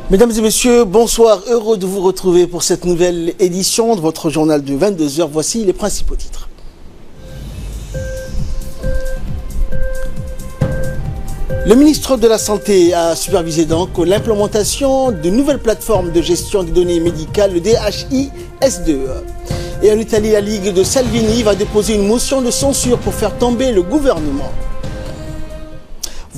Mesdames et messieurs, bonsoir, heureux de vous retrouver pour cette nouvelle édition de votre journal de 22h. Voici les principaux titres. Le ministre de la Santé a supervisé donc l'implémentation de nouvelles plateformes de gestion des données médicales, le DHIS2. Et en Italie, la Ligue de Salvini va déposer une motion de censure pour faire tomber le gouvernement.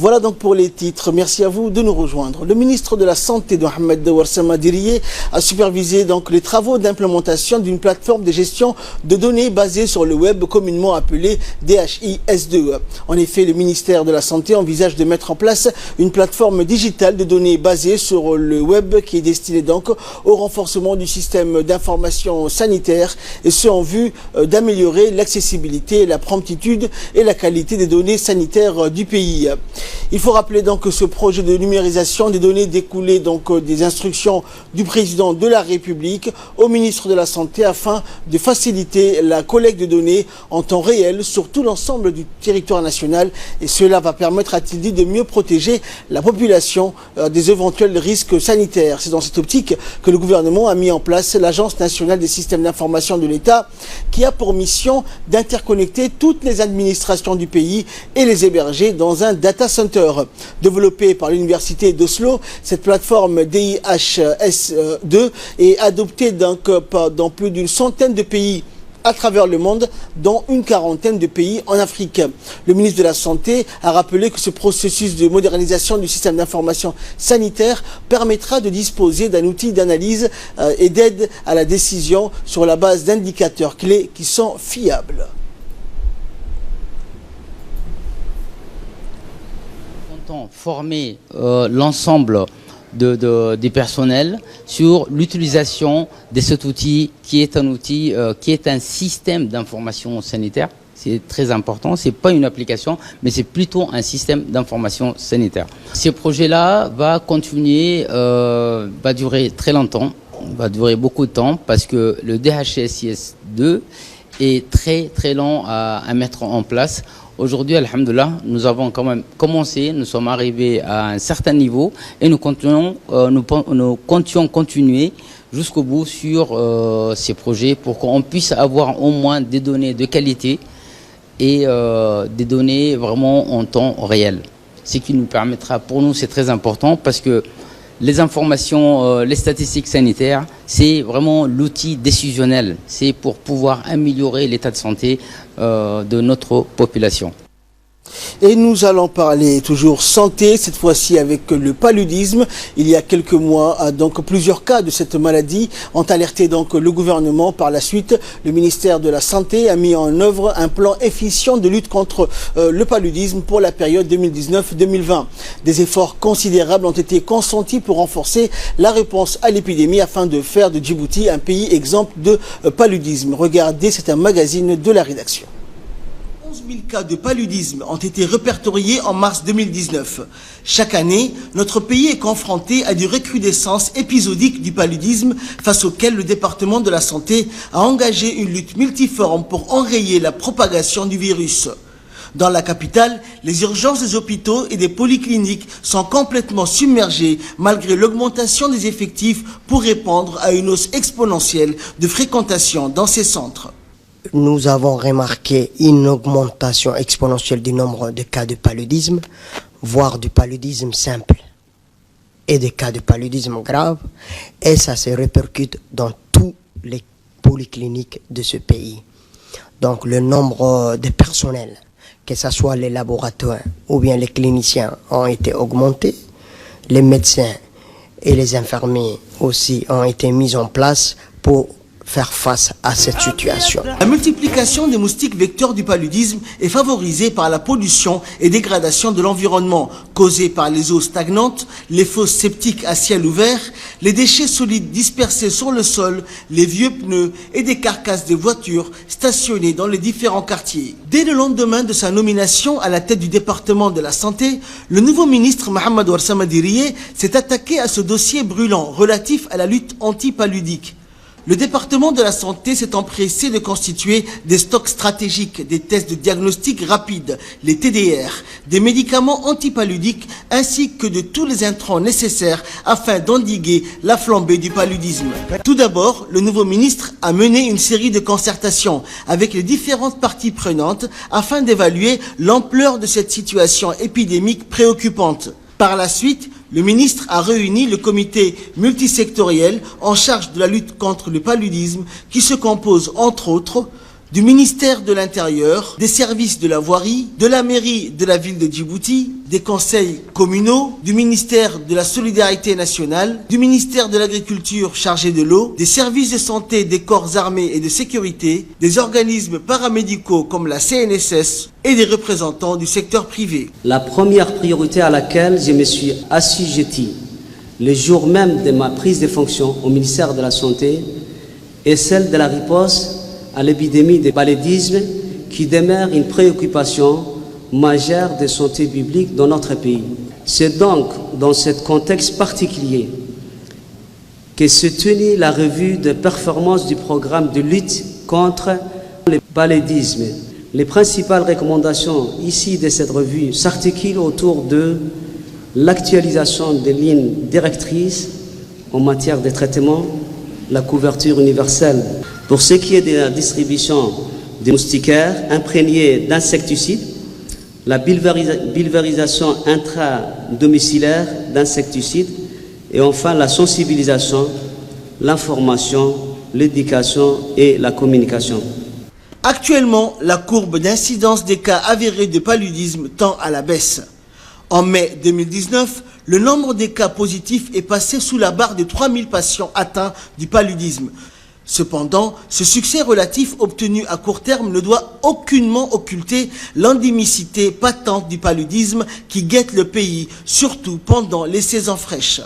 Voilà donc pour les titres. Merci à vous de nous rejoindre. Le ministre de la Santé, Mohamed Warsama Diriye, a supervisé donc les travaux d'implémentation d'une plateforme de gestion de données basée sur le web, communément appelée DHIS2. En effet, le ministère de la Santé envisage de mettre en place une plateforme digitale de données basée sur le web qui est destinée donc au renforcement du système d'information sanitaire, et ce en vue d'améliorer l'accessibilité, la promptitude et la qualité des données sanitaires du pays. Il faut rappeler donc que ce projet de numérisation des données découlait donc des instructions du président de la République au ministre de la Santé afin de faciliter la collecte de données en temps réel sur tout l'ensemble du territoire national, et cela va permettre, a-t-il dit, de mieux protéger la population des éventuels risques sanitaires. C'est dans cette optique que le gouvernement a mis en place l'Agence nationale des systèmes d'information de l'État, qui a pour mission d'interconnecter toutes les administrations du pays et les héberger dans un data center. Développée par l'université d'Oslo, cette plateforme DHIS2 est adoptée donc dans plus d'une centaine de pays à travers le monde, dont une quarantaine de pays en Afrique. Le ministre de la Santé a rappelé que ce processus de modernisation du système d'information sanitaire permettra de disposer d'un outil d'analyse et d'aide à la décision sur la base d'indicateurs clés qui sont fiables. Former l'ensemble des personnels sur l'utilisation de cet outil qui est un outil qui est un système d'information sanitaire. C'est très important, c'est pas une application, mais c'est plutôt un système d'information sanitaire. Ce projet-là va continuer, va durer très longtemps, va durer beaucoup de temps, parce que le DHIS2 est très très long à mettre en place. Aujourd'hui, alhamdoulilah, nous avons quand même commencé, nous sommes arrivés à un certain niveau et nous comptions continuer jusqu'au bout sur ces projets pour qu'on puisse avoir au moins des données de qualité et des données vraiment en temps réel. Ce qui nous permettra, pour nous c'est très important, parce que les informations, les statistiques sanitaires, c'est vraiment l'outil décisionnel. C'est pour pouvoir améliorer l'état de santé de notre population. Et nous allons parler toujours santé, cette fois-ci avec le paludisme. Il y a quelques mois, donc plusieurs cas de cette maladie ont alerté donc le gouvernement. Par la suite, le ministère de la Santé a mis en œuvre un plan efficient de lutte contre le paludisme pour la période 2019-2020. Des efforts considérables ont été consentis pour renforcer la réponse à l'épidémie afin de faire de Djibouti un pays exempt de paludisme. Regardez, c'est un magazine de la rédaction. 11 000 cas de paludisme ont été répertoriés en mars 2019. Chaque année, notre pays est confronté à des recrudescences épisodiques du paludisme, face auxquelles le département de la Santé a engagé une lutte multiforme pour enrayer la propagation du virus. Dans la capitale, les urgences des hôpitaux et des polycliniques sont complètement submergées malgré l'augmentation des effectifs pour répondre à une hausse exponentielle de fréquentation dans ces centres. Nous avons remarqué une augmentation exponentielle du nombre de cas de paludisme, voire du paludisme simple et des cas de paludisme grave, et ça se répercute dans tous les polycliniques de ce pays. Donc le nombre de personnels, que ce soit les laboratoires ou bien les cliniciens, ont été augmentés. Les médecins et les infirmiers aussi ont été mis en place pour faire face à cette situation. La multiplication des moustiques vecteurs du paludisme est favorisée par la pollution et dégradation de l'environnement causée par les eaux stagnantes, les fosses septiques à ciel ouvert, les déchets solides dispersés sur le sol, les vieux pneus et des carcasses de voitures stationnées dans les différents quartiers. Dès le lendemain de sa nomination à la tête du département de la Santé, le nouveau ministre Mohamed Warsama Diriye s'est attaqué à ce dossier brûlant relatif à la lutte anti-paludique. Le département de la santé s'est empressé de constituer des stocks stratégiques, des tests de diagnostic rapides, les TDR, des médicaments antipaludiques ainsi que de tous les intrants nécessaires afin d'endiguer la flambée du paludisme. Tout d'abord, le nouveau ministre a mené une série de concertations avec les différentes parties prenantes afin d'évaluer l'ampleur de cette situation épidémique préoccupante. Par la suite, le ministre a réuni le comité multisectoriel en charge de la lutte contre le paludisme qui se compose entre autres du ministère de l'Intérieur, des services de la voirie, de la mairie de la ville de Djibouti, des conseils communaux, du ministère de la Solidarité nationale, du ministère de l'Agriculture chargé de l'eau, des services de santé des corps armés et de sécurité, des organismes paramédicaux comme la CNSS et des représentants du secteur privé. La première priorité à laquelle je me suis assujetti le jour même de ma prise de fonction au ministère de la Santé est celle de la riposte à l'épidémie de paludisme qui demeure une préoccupation majeure de santé publique dans notre pays. C'est donc dans ce contexte particulier que se tenait la revue de performance du programme de lutte contre le paludisme. Les principales recommandations ici de cette revue s'articulent autour de l'actualisation des lignes directrices en matière de traitement, la couverture universelle. Pour ce qui est de la distribution des moustiquaires imprégnés d'insecticides, la pulvérisation intra-domiciliaire d'insecticides et enfin la sensibilisation, l'information, l'éducation et la communication. Actuellement, la courbe d'incidence des cas avérés de paludisme tend à la baisse. En mai 2019, le nombre des cas positifs est passé sous la barre de 3000 patients atteints du paludisme. Cependant, ce succès relatif obtenu à court terme ne doit aucunement occulter l'endémicité patente du paludisme qui guette le pays, surtout pendant les saisons fraîches.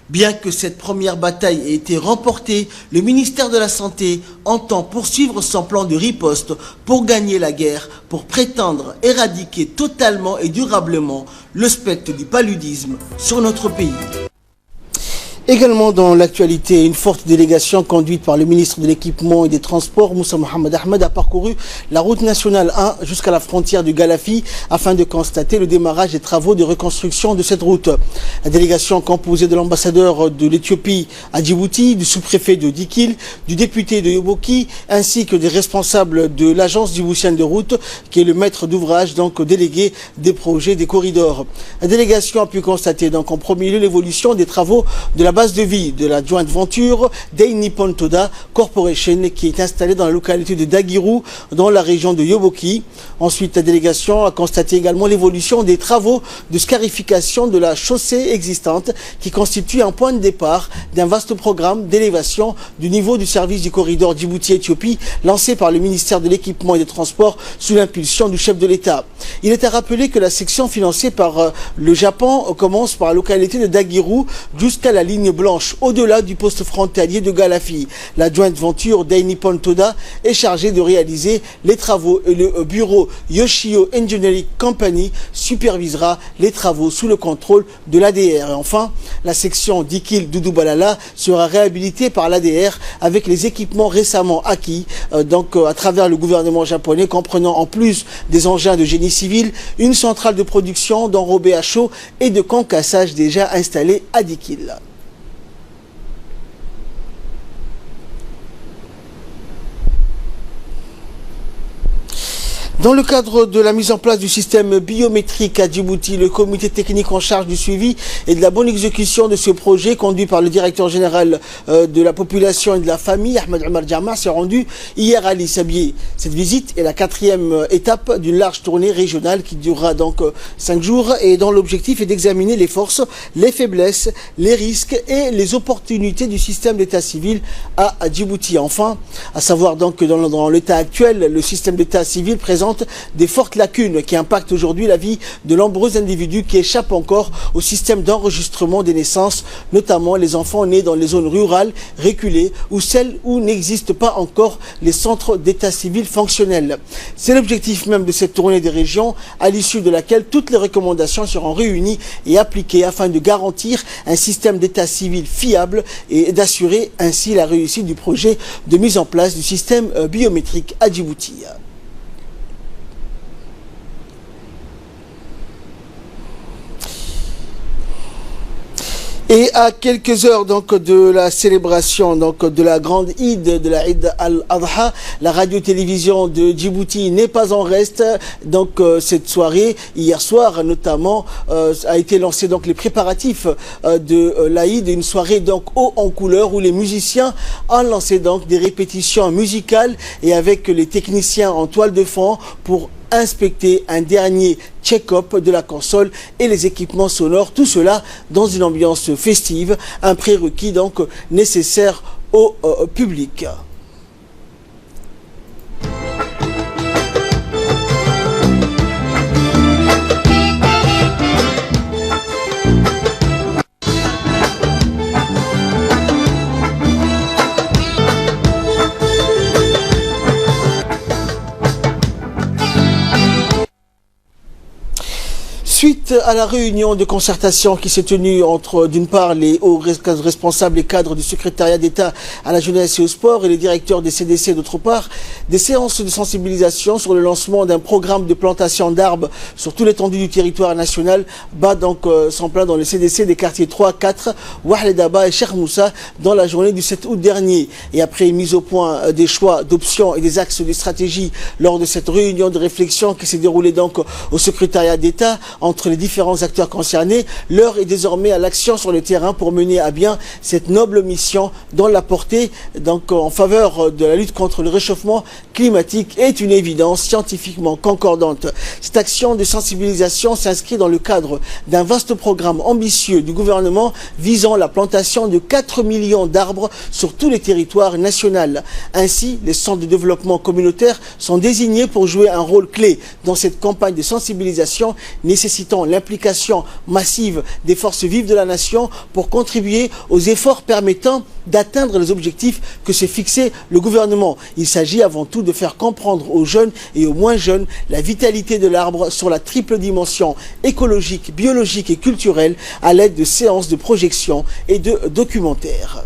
Bien que cette première bataille ait été remportée, le ministère de la Santé entend poursuivre son plan de riposte pour gagner la guerre, pour prétendre éradiquer totalement et durablement le spectre du paludisme sur notre pays. Également dans l'actualité, une forte délégation conduite par le ministre de l'Équipement et des Transports, Moussa Mohamed Ahmed, a parcouru la route nationale 1 jusqu'à la frontière du Galafi afin de constater le démarrage des travaux de reconstruction de cette route. La délégation composée de l'ambassadeur de l'Éthiopie à Djibouti, du sous-préfet de Dikil, du député de Yoboki, ainsi que des responsables de l'agence djiboutienne de route, qui est le maître d'ouvrage, donc délégué des projets des corridors. La délégation a pu constater donc en premier lieu l'évolution des travaux de la base de vie de la joint venture Dai Nippon Toda Corporation qui est installée dans la localité de Dagiru dans la région de Yoboki. Ensuite, la délégation a constaté également l'évolution des travaux de scarification de la chaussée existante qui constitue un point de départ d'un vaste programme d'élévation du niveau du service du corridor Djibouti-Éthiopie lancé par le ministère de l'Équipement et des Transports sous l'impulsion du chef de l'État. Il est à rappeler que la section financée par le Japon commence par la localité de Dagiru jusqu'à la ligne blanche au-delà du poste frontalier de Galafi. La joint venture Dai Nippon Toda est chargée de réaliser les travaux et le bureau Yoshio Engineering Company supervisera les travaux sous le contrôle de l'ADR. Et enfin, la section Dikil Doudou Balala sera réhabilitée par l'ADR avec les équipements récemment acquis à travers le gouvernement japonais, comprenant en plus des engins de génie civil, une centrale de production d'enrobés à chaud et de concassage déjà installés à Dikil. Dans le cadre de la mise en place du système biométrique à Djibouti, le comité technique en charge du suivi et de la bonne exécution de ce projet, conduit par le directeur général de la population et de la famille, Ahmed Omar Djama, s'est rendu hier à Addis Abeba. Cette visite est la 4e étape d'une large tournée régionale qui durera donc 5 jours et dont l'objectif est d'examiner les forces, les faiblesses, les risques et les opportunités du système d'état civil à Djibouti. Enfin, à savoir donc que dans l'état actuel, le système d'état civil présente présente des fortes lacunes qui impactent aujourd'hui la vie de nombreux individus qui échappent encore au système d'enregistrement des naissances, notamment les enfants nés dans les zones rurales, reculées ou celles où n'existent pas encore les centres d'état civil fonctionnels. C'est l'objectif même de cette tournée des régions, à l'issue de laquelle toutes les recommandations seront réunies et appliquées afin de garantir un système d'état civil fiable et d'assurer ainsi la réussite du projet de mise en place du système biométrique à Djibouti. Et à quelques heures donc de la célébration donc de la grande Eid, de la Eid al-Adha, la radio-télévision de Djibouti n'est pas en reste. Donc cette soirée, hier soir notamment, a été lancé donc les préparatifs de l'Aïd, une soirée donc haut en couleur où les musiciens ont lancé donc des répétitions musicales et avec les techniciens en toile de fond pour inspecter un dernier check-up de la console et les équipements sonores, tout cela dans une ambiance festive, un prérequis donc nécessaire au public. Suite à la réunion de concertation qui s'est tenue entre, d'une part, les hauts responsables et cadres du secrétariat d'État à la jeunesse et au sport et les directeurs des CDC, d'autre part, des séances de sensibilisation sur le lancement d'un programme de plantation d'arbres sur toute l'étendue du territoire national, bat donc son plein dans les CDC des quartiers 3, 4, Ouahledaba et Cheikh Moussa dans la journée du 7 août dernier. Et après mise au point des choix d'options et des axes de stratégie lors de cette réunion de réflexion qui s'est déroulée donc au secrétariat d'État, entre les différents acteurs concernés, l'heure est désormais à l'action sur le terrain pour mener à bien cette noble mission dont la portée donc en faveur de la lutte contre le réchauffement climatique est une évidence scientifiquement concordante. Cette action de sensibilisation s'inscrit dans le cadre d'un vaste programme ambitieux du gouvernement visant la plantation de 4 millions d'arbres sur tous les territoires nationaux. Ainsi, les centres de développement communautaire sont désignés pour jouer un rôle clé dans cette campagne de sensibilisation nécessitant l'implication massive des forces vives de la nation pour contribuer aux efforts permettant d'atteindre les objectifs que s'est fixé le gouvernement. Il s'agit avant tout de faire comprendre aux jeunes et aux moins jeunes la vitalité de l'arbre sur la triple dimension écologique, biologique et culturelle à l'aide de séances de projection et de documentaires.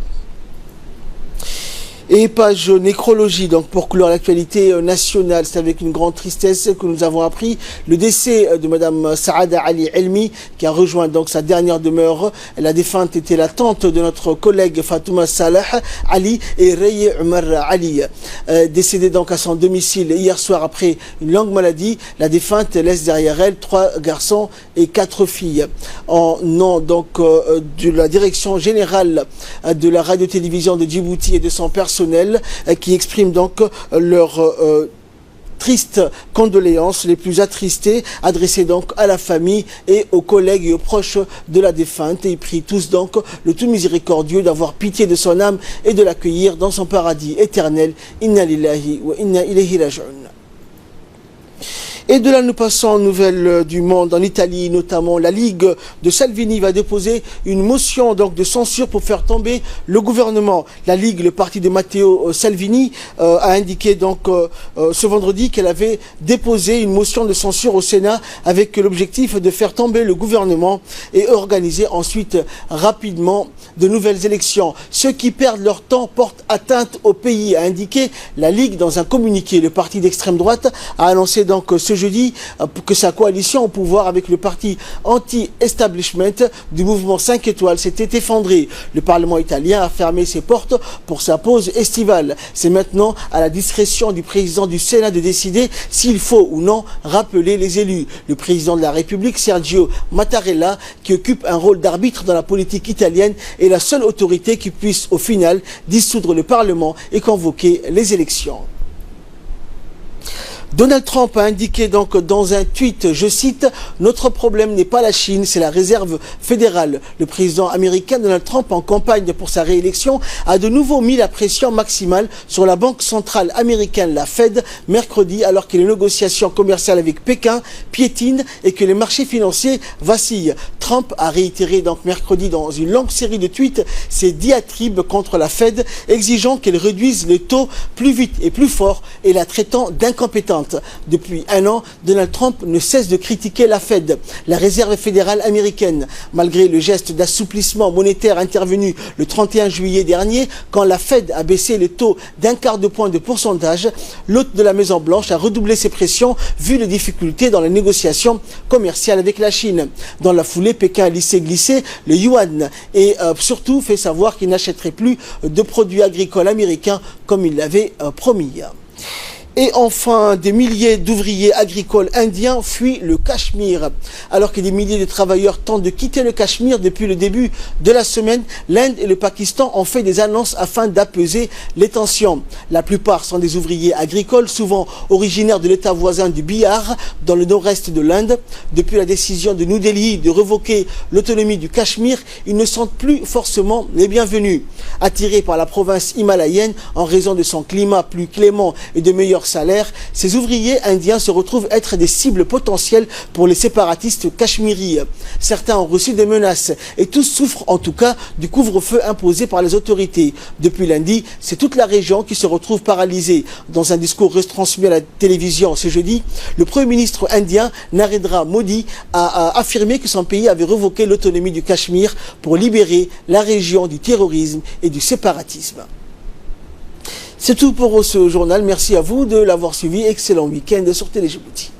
Et page nécrologie, donc pour clore l'actualité nationale, c'est avec une grande tristesse que nous avons appris le décès de Madame Saada Ali Elmi, qui a rejoint donc sa dernière demeure. La défunte était la tante de notre collègue Fatouma Salah Ali et Reye Omar Ali. Décédée donc à son domicile hier soir après une longue maladie, la défunte laisse derrière elle 3 garçons et 4 filles. En nom donc de la direction générale de la radio-télévision de Djibouti et de son personnel, qui expriment donc leurs tristes condoléances les plus attristées, adressées donc à la famille et aux collègues et aux proches de la défunte. Et ils prient tous donc le tout miséricordieux d'avoir pitié de son âme et de l'accueillir dans son paradis éternel. Inna lillahi wa inna ilayhi raji'un. Et de là, nous passons aux nouvelles du monde. En Italie, notamment, la Ligue de Salvini va déposer une motion donc de censure pour faire tomber le gouvernement. La Ligue, le parti de Matteo Salvini, a indiqué donc ce vendredi qu'elle avait déposé une motion de censure au Sénat avec l'objectif de faire tomber le gouvernement et organiser ensuite rapidement de nouvelles élections. Ceux qui perdent leur temps portent atteinte au pays, a indiqué la Ligue dans un communiqué. Le parti d'extrême droite a annoncé donc ce jeudi que sa coalition au pouvoir avec le parti anti-establishment du mouvement 5 étoiles s'était effondrée. Le Parlement italien a fermé ses portes pour sa pause estivale. C'est maintenant à la discrétion du président du Sénat de décider s'il faut ou non rappeler les élus. Le président de la République, Sergio Mattarella, qui occupe un rôle d'arbitre dans la politique italienne, est la seule autorité qui puisse au final dissoudre le Parlement et convoquer les élections. Donald Trump a indiqué donc dans un tweet, je cite, « Notre problème n'est pas la Chine, c'est la réserve fédérale ». Le président américain Donald Trump, en campagne pour sa réélection, a de nouveau mis la pression maximale sur la Banque centrale américaine, la Fed, mercredi, alors que les négociations commerciales avec Pékin piétinent et que les marchés financiers vacillent. Trump a réitéré donc mercredi dans une longue série de tweets ses diatribes contre la Fed, exigeant qu'elle réduise les taux plus vite et plus fort et la traitant d'incompétente. Depuis un an, Donald Trump ne cesse de critiquer la Fed, la Réserve fédérale américaine. Malgré le geste d'assouplissement monétaire intervenu le 31 juillet dernier, quand la Fed a baissé les taux d'un quart de point de pourcentage, l'hôte de la Maison-Blanche a redoublé ses pressions vu les difficultés dans les négociations commerciales avec la Chine. Dans la foulée, Pékin a laissé glisser le yuan et surtout fait savoir qu'il n'achèterait plus de produits agricoles américains comme il l'avait promis. Et enfin, des milliers d'ouvriers agricoles indiens fuient le Cachemire. Alors que des milliers de travailleurs tentent de quitter le Cachemire depuis le début de la semaine, l'Inde et le Pakistan ont fait des annonces afin d'apaiser les tensions. La plupart sont des ouvriers agricoles, souvent originaires de l'état voisin du Bihar, dans le nord-est de l'Inde. Depuis la décision de New Delhi de revoquer l'autonomie du Cachemire, ils ne sont plus forcément les bienvenus. Attirés par la province himalayenne en raison de son climat plus clément et de meilleurs salaire, ces ouvriers indiens se retrouvent être des cibles potentielles pour les séparatistes cachemiris. Certains ont reçu des menaces et tous souffrent en tout cas du couvre-feu imposé par les autorités. Depuis lundi, c'est toute la région qui se retrouve paralysée. Dans un discours retransmis à la télévision ce jeudi, le Premier ministre indien Narendra Modi a affirmé que son pays avait revoqué l'autonomie du Cachemire pour libérer la région du terrorisme et du séparatisme. C'est tout pour ce journal. Merci à vous de l'avoir suivi. Excellent week-end sur Télé Djibouti.